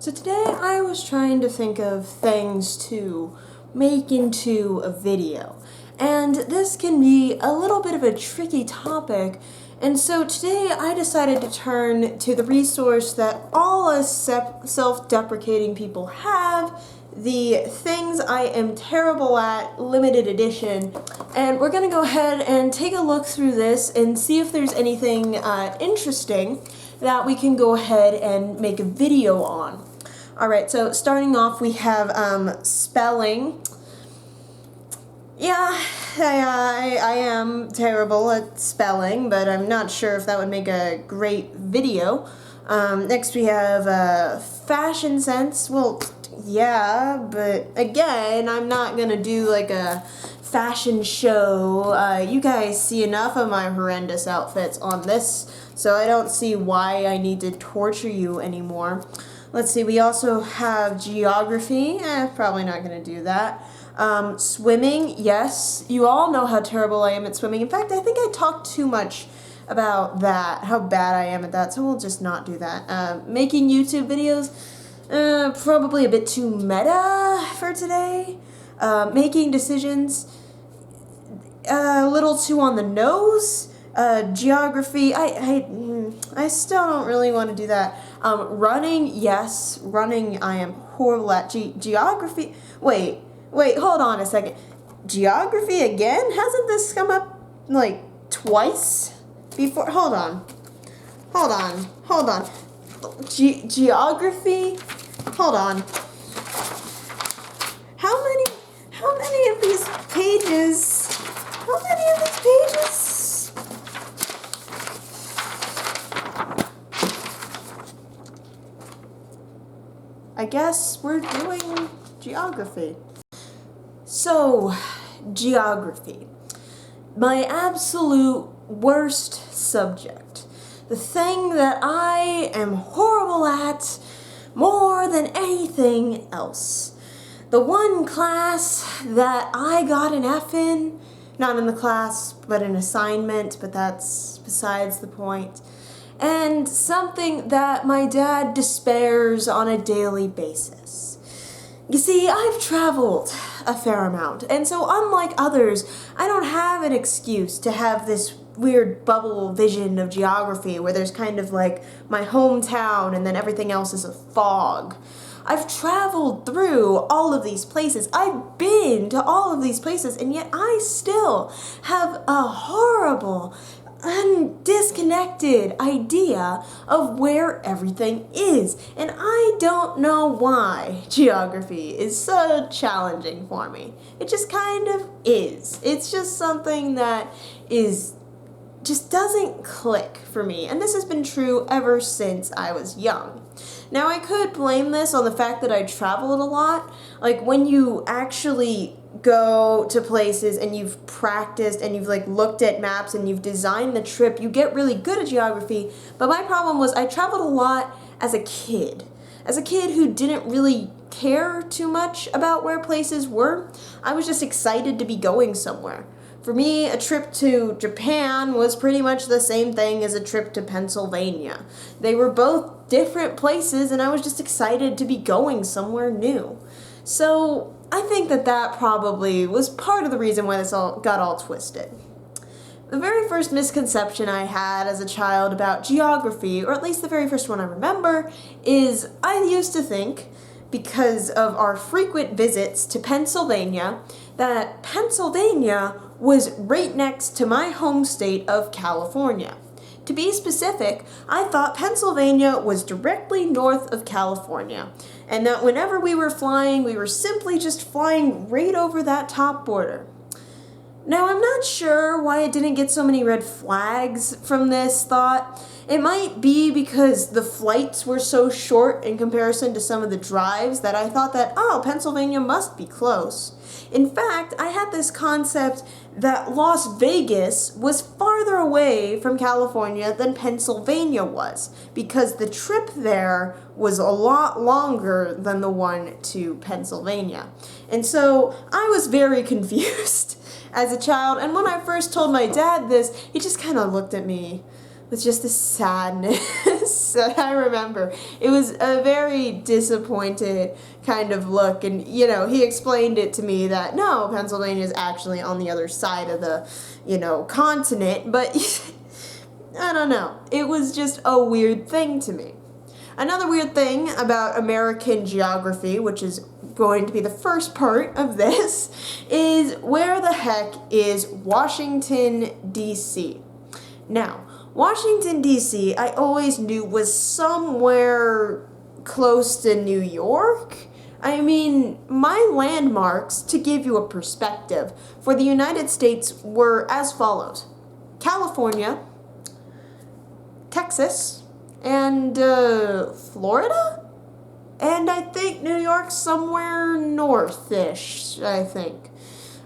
So today I was trying to think of things to make into a video. And this can be a little bit of a tricky topic. And so today I decided to turn to the resource that all us self-deprecating people have, the Things I Am Terrible At limited edition. And we're going to go ahead and take a look through this and see if there's anything interesting that we can go ahead and make a video on. Alright, so starting off we have spelling. Yeah, I am terrible at spelling, but I'm not sure if that would make a great video. Next we have fashion sense. Well, yeah, but again, I'm not gonna do like a fashion show. You guys see enough of my horrendous outfits on this, so I don't see why I need to torture you anymore. Let's see, we also have geography. Probably not gonna do that. Swimming, yes. You all know how terrible I am at swimming. In fact, I think I talked too much about that, how bad I am at that, so we'll just not do that. Making YouTube videos, probably a bit too meta for today. Making decisions, a little too on the nose. Geography, I still don't really want to do that. Running, yes. Running, I am horrible at. Geography, wait, hold on a second. Geography again? Hasn't this come up, like, twice before? Hold on. Geography? Hold on. How many of these pages? I guess we're doing geography. So, geography. My absolute worst subject. The thing that I am horrible at more than anything else. The one class that I got an F in, not in the class, but an assignment, but that's besides the point. And something that my dad despairs on a daily basis. You see, I've traveled a fair amount, and so unlike others, I don't have an excuse to have this weird bubble vision of geography where there's kind of like my hometown and then everything else is a fog. I've traveled through all of these places. I've been to all of these places, and yet I still have a horrible, disconnected idea of where everything is. And I don't know why geography is so challenging for me. It just kind of is. It's just something that just doesn't click for me. And this has been true ever since I was young. Now, I could blame this on the fact that I traveled a lot. Like, when you actually go to places and you've practiced and you've like looked at maps and you've designed the trip, you get really good at geography. But my problem was I traveled a lot as a kid. As a kid who didn't really care too much about where places were. I was just excited to be going somewhere. For me, a trip to Japan was pretty much the same thing as a trip to Pennsylvania. They were both different places, and I was just excited to be going somewhere new. So I think that probably was part of the reason why this all got all twisted. The very first misconception I had as a child about geography, or at least the very first one I remember, is I used to think, because of our frequent visits to Pennsylvania, that Pennsylvania was right next to my home state of California. To be specific, I thought Pennsylvania was directly north of California, and that whenever we were flying, we were simply just flying right over that top border. Now, I'm not sure why I didn't get so many red flags from this thought. It might be because the flights were so short in comparison to some of the drives that I thought that, oh, Pennsylvania must be close. In fact, I had this concept that Las Vegas was farther away from California than Pennsylvania was, because the trip there was a lot longer than the one to Pennsylvania. And so I was very confused as a child, and when I first told my dad this, he just kind of looked at me with just this sadness I remember. It was a very disappointed kind of look, and, he explained it to me that, no, Pennsylvania is actually on the other side of the, continent, but I don't know. It was just a weird thing to me. Another weird thing about American geography, which is going to be the first part of this, is where the heck is Washington, D.C.? Now, Washington, D.C., I always knew was somewhere close to New York. I mean, my landmarks, to give you a perspective, for the United States were as follows: California, Texas, and Florida? And I think New York somewhere north-ish, I think.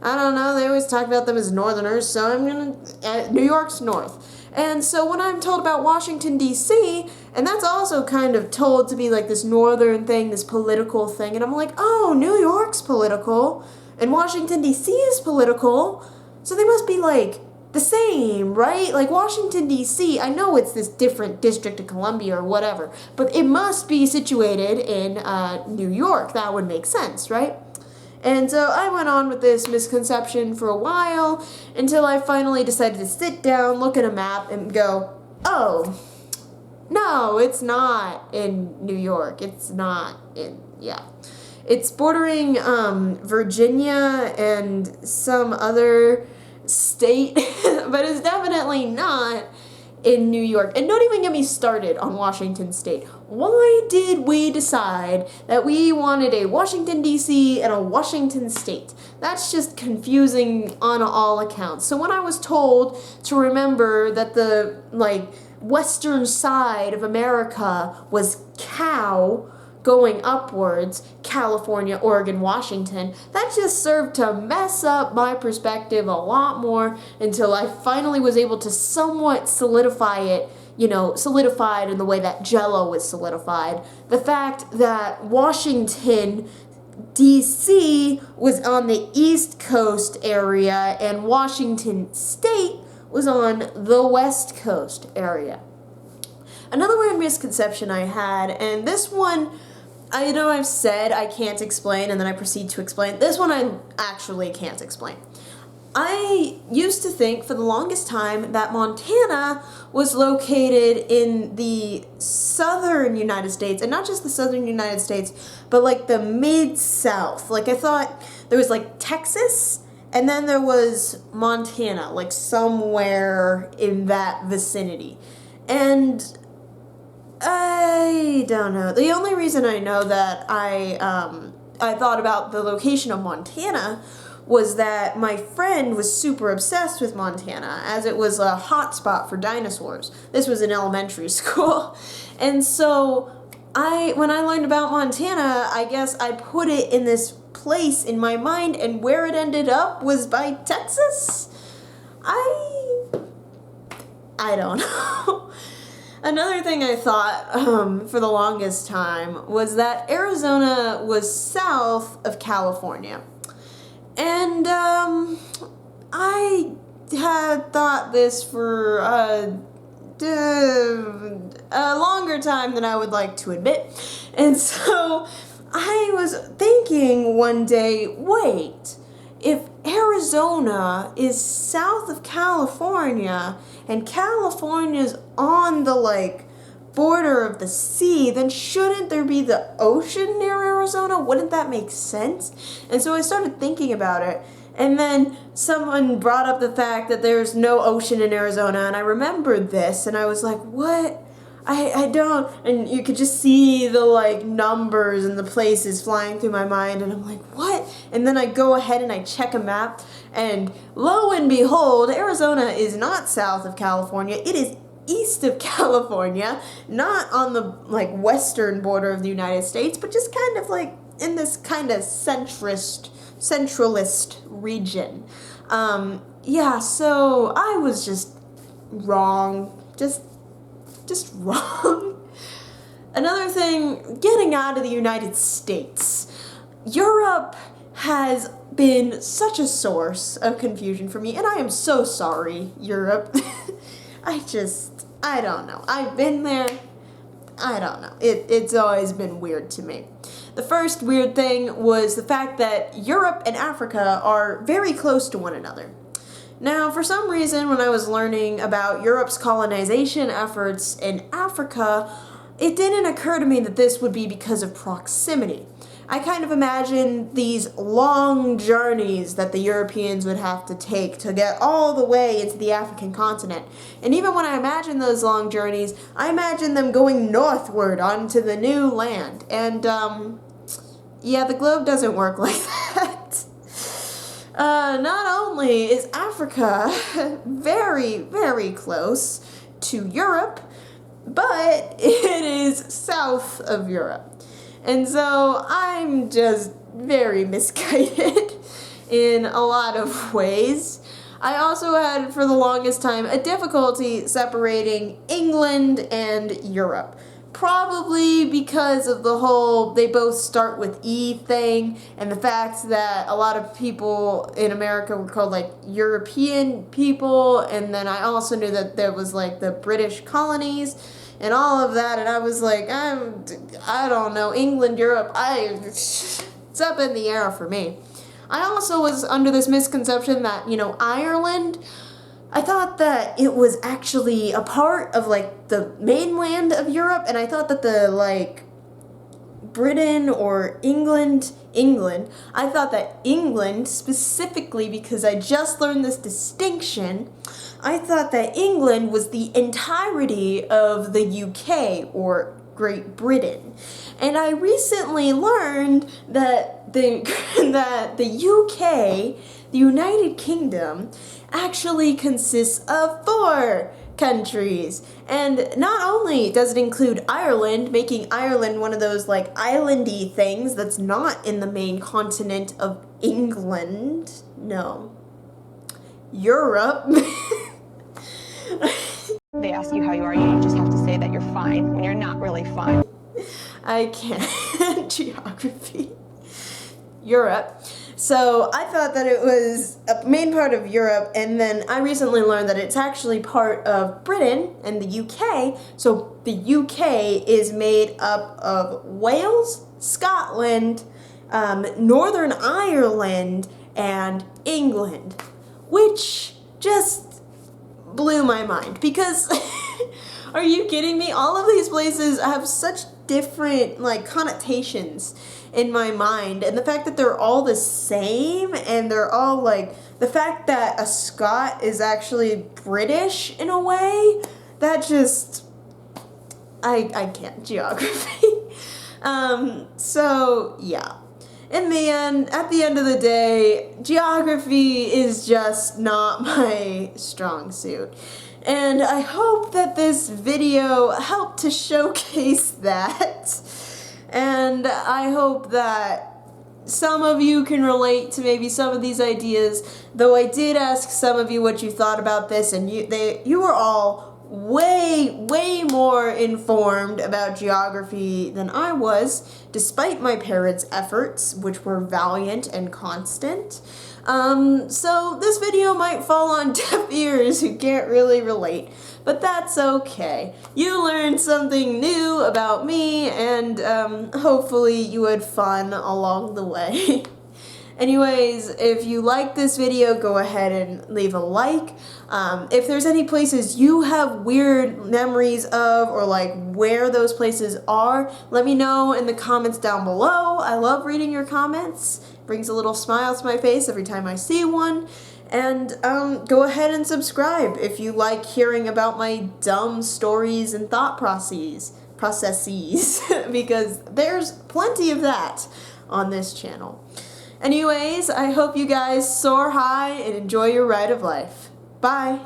I don't know, they always talk about them as northerners, so I'm gonna... New York's north. And so when I'm told about Washington, D.C., and that's also kind of told to be like this northern thing, this political thing, and I'm like, oh, New York's political, and Washington, D.C. is political, so they must be like the same, right? Like Washington, D.C., I know it's this different District of Columbia or whatever, but it must be situated in New York. That would make sense, right? And so I went on with this misconception for a while until I finally decided to sit down, look at a map, and go, oh, no, it's not in New York. It's not in, yeah. It's bordering Virginia and some other state, but it's definitely not in New York. And don't even get me started on Washington State. Why did we decide that we wanted a Washington, D.C. and a Washington State? That's just confusing on all accounts. So when I was told to remember that the, western side of America was cow, going upwards, California, Oregon, Washington, that just served to mess up my perspective a lot more until I finally was able to somewhat solidify it, solidified in the way that Jell-O was solidified. The fact that Washington, D.C. was on the East Coast area and Washington State was on the West Coast area. Another weird misconception I had, and this one, I know I've said I can't explain, and then I proceed to explain. This one I actually can't explain. I used to think for the longest time that Montana was located in the southern United States, and not just the southern United States, but the mid-south. I thought there was Texas, and then there was Montana, somewhere in that vicinity. And I don't know. The only reason I know that I thought about the location of Montana was that my friend was super obsessed with Montana, as it was a hot spot for dinosaurs. This was in elementary school. And so when I learned about Montana, I guess I put it in this place in my mind, and where it ended up was by Texas? I don't know. Another thing I thought for the longest time was that Arizona was south of California. And I had thought this for a longer time than I would like to admit. And so I was thinking one day, wait, if Arizona is south of California and California's on the border of the sea, then shouldn't there be the ocean near Arizona? Wouldn't that make sense? And so I started thinking about it, and then someone brought up the fact that there's no ocean in Arizona, and I remembered this, and I was like, what? I don't, and you could just see the numbers and the places flying through my mind, and I'm like, what? And then I go ahead and I check a map, and lo and behold, Arizona is not south of California, it is east of California, not on the western border of the United States, but just kind of in this kind of centralist region. So I was just wrong, just wrong. Another thing, getting out of the United States. Europe has been such a source of confusion for me, and I am so sorry, Europe. I don't know. I've been there. I don't know. It's always been weird to me. The first weird thing was the fact that Europe and Africa are very close to one another. Now, for some reason, when I was learning about Europe's colonization efforts in Africa, it didn't occur to me that this would be because of proximity. I kind of imagined these long journeys that the Europeans would have to take to get all the way into the African continent. And even when I imagine those long journeys, I imagine them going northward onto the new land. And, yeah, the globe doesn't work like that. Not only is Africa very, very close to Europe, but it is south of Europe. And so I'm just very misguided in a lot of ways. I also had, for the longest time, a difficulty separating England and Europe. Probably because of the whole they both start with E thing, and the fact that a lot of people in America were called like European people, and then I also knew that there was like the British colonies and all of that, and I was like, I don't know, England, Europe, it's up in the air for me. I also was under this misconception that, Ireland, I thought that it was actually a part of, like, the mainland of Europe, and I thought that Britain or England, I thought that England, specifically because I just learned this distinction, I thought that England was the entirety of the UK, or Great Britain. And I recently learned that the UK, the United Kingdom, actually consists of 4 countries. And not only does it include Ireland, making Ireland one of those like islandy things that's not in the main continent of England. No. Europe. They ask you how you are, you just have to say that you're fine when you're not really fine. I can't. Geography. Europe. So I thought that it was a main part of Europe, and then I recently learned that it's actually part of Britain and the UK. So the UK is made up of Wales, Scotland, Northern Ireland, and England, which just blew my mind because are you kidding me? All of these places have such different like connotations in my mind, and the fact that they're all the same and they're all like the fact that a Scot is actually British in a way, that just I can't. Geography. So yeah. At the end of the day, geography is just not my strong suit. And I hope that this video helped to showcase that. And I hope that some of you can relate to maybe some of these ideas, though I did ask some of you what you thought about this, and you were all way more informed about geography than I was, despite my parents' efforts, which were valiant and constant. So this video might fall on deaf ears who can't really relate, but that's okay. You learned something new about me, and hopefully you had fun along the way. Anyways, if you like this video, go ahead and leave a like. If there's any places you have weird memories of, or like where those places are, let me know in the comments down below. I love reading your comments. It brings a little smile to my face every time I see one. And go ahead and subscribe if you like hearing about my dumb stories and thought processes, because there's plenty of that on this channel. Anyways, I hope you guys soar high and enjoy your ride of life. Bye!